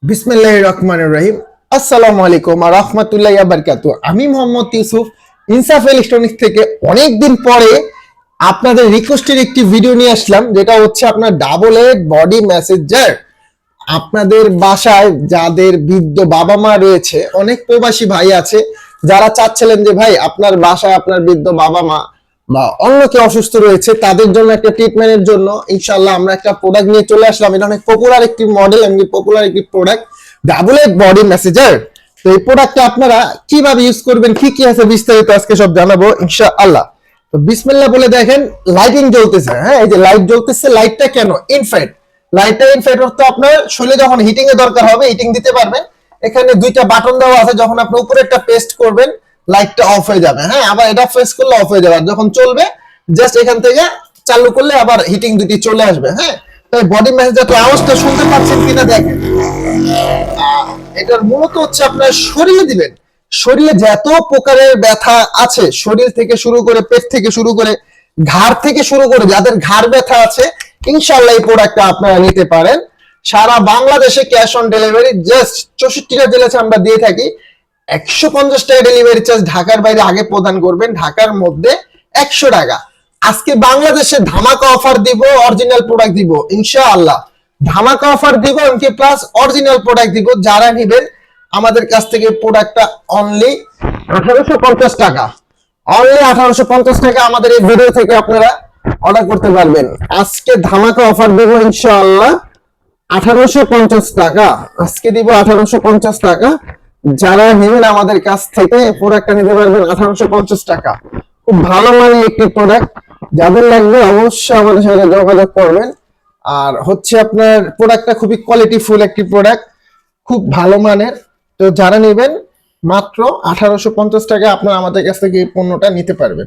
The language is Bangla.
বিসমিল্লাহির রহমানির রহিম। আসসালামু আলাইকুম ওয়া রাহমাতুল্লাহি ওয়া বারাকাতুহু। আমি মোহাম্মদ ইউসুফ ইনসাফ ইলেকট্রনিক্স থেকে অনেকদিন পরে আপনাদের রিকোয়েস্টের একটি ভিডিও নিয়ে আসলাম, যেটা হচ্ছে আপনার ডাবল এড বডি ম্যাসেজার। আপনাদের বাসায় যাদের বৃদ্ধ বাবা মা রয়েছে, অনেক প্রবাসী ভাই আছে যারা চাচ্ছিলেন যে ভাই আপনার বাসায় আপনার বৃদ্ধ বাবা মা বা অন্য কেউ অসুস্থ রয়েছে, তাদের জন্য একটা ট্রিটমেন্টের জন্য ইনশাআল্লাহ আমরা একটা প্রোডাক্ট নিয়ে চলে আসলাম। এটা অনেক পপুলার একটি মডেল, এমনি পপুলার একটি product, double head body massager. তো এই প্রোডাক্টটা আপনারা কিভাবে ইউজ করবেন, কি কি আছে বিস্তারিত আজকে সব জানাবো ইনশাআল্লাহ। তো বিসমিল্লাহ বলে দেখেন, লাইটিং জ্বলতেছে। হ্যাঁ, এই যে লাইট জ্বলতেছে, লাইটটা কেন ইনফ্রারেড? লাইটটা ইনফ্রারেড তো আপনার শরীরে যখন হিটিং এর দরকার হবে হিটিং দিতে পারবেন। এখানে দুইটা বাটন দেওয়া আছে, যখন আপনি উপরে একটা পেস্ট করবেন লাইটটা অফ হয়ে যাবে। হ্যাঁ, আবার এটা প্রেস করলে অফ হয়ে যাবে, আর যখন চলবে জাস্ট এখান থেকে চালু করলে আবার হিটিং দুটি চলে আসবে। হ্যাঁ, তাই বডি ম্যাসেজার আওয়াজটা শুনতে পাচ্ছেন কিনা দেখেন। এটার মূলত হচ্ছে আপনার শরীরে দিবেন। শরীরে যত প্রকারের ব্যথা আছে, শরীর থেকে শুরু করে পেট থেকে শুরু করে ঘাড় থেকে শুরু করে যাদের ঘাড় ব্যথা আছে, ইনশাআল্লাহ এই প্রোডাক্টটা আপনারা নিতে পারেন। সারা বাংলাদেশে ক্যাশ অন ডেলিভারি, জাস্ট 64টা জেলাতে আমরা দিয়ে থাকি। 150 টাকা ডেলিভারি চার্জ ঢাকার বাইরে আগে প্রদান করবেন, ঢাকার মধ্যে 100 টাকা। আজকে বাংলাদেশে ধামাকা অফার দিব, অরিজিনাল প্রোডাক্ট দিব ইনশাআল্লাহ। ধামাকা অফার দিব, এমনকি প্লাস অরিজিনাল প্রোডাক্ট দিব। যারা নেবেন আমাদের কাছ থেকে প্রোডাক্টটা অনলি 1850 টাকা, অনলি 1850 টাকা আমাদের এই ভিডিও থেকে আপনারা অর্ডার করতে পারবেন। আজকে ধামাকা অফার দেব ইনশাআল্লাহ 1850 টাকা, আজকে দিব 1850 টাকা। যারা নেবেন আমাদের কাছ থেকে প্রোডাক্টটা নিতে পারবেন 1850 টাকা। খুব ভালো মানের একটি প্রোডাক্ট, যাদের লাগবে অবশ্যই আমাদের সাথে যোগাযোগ করবেন। আর হচ্ছে আপনার প্রোডাক্টটা খুবই কোয়ালিটিফুল একটি প্রোডাক্ট, খুব ভালো মানের। তো যারা নেবেন মাত্র 1850 টাকা আপনারা আমাদের কাছ থেকে এই পণ্যটা নিতে পারবেন।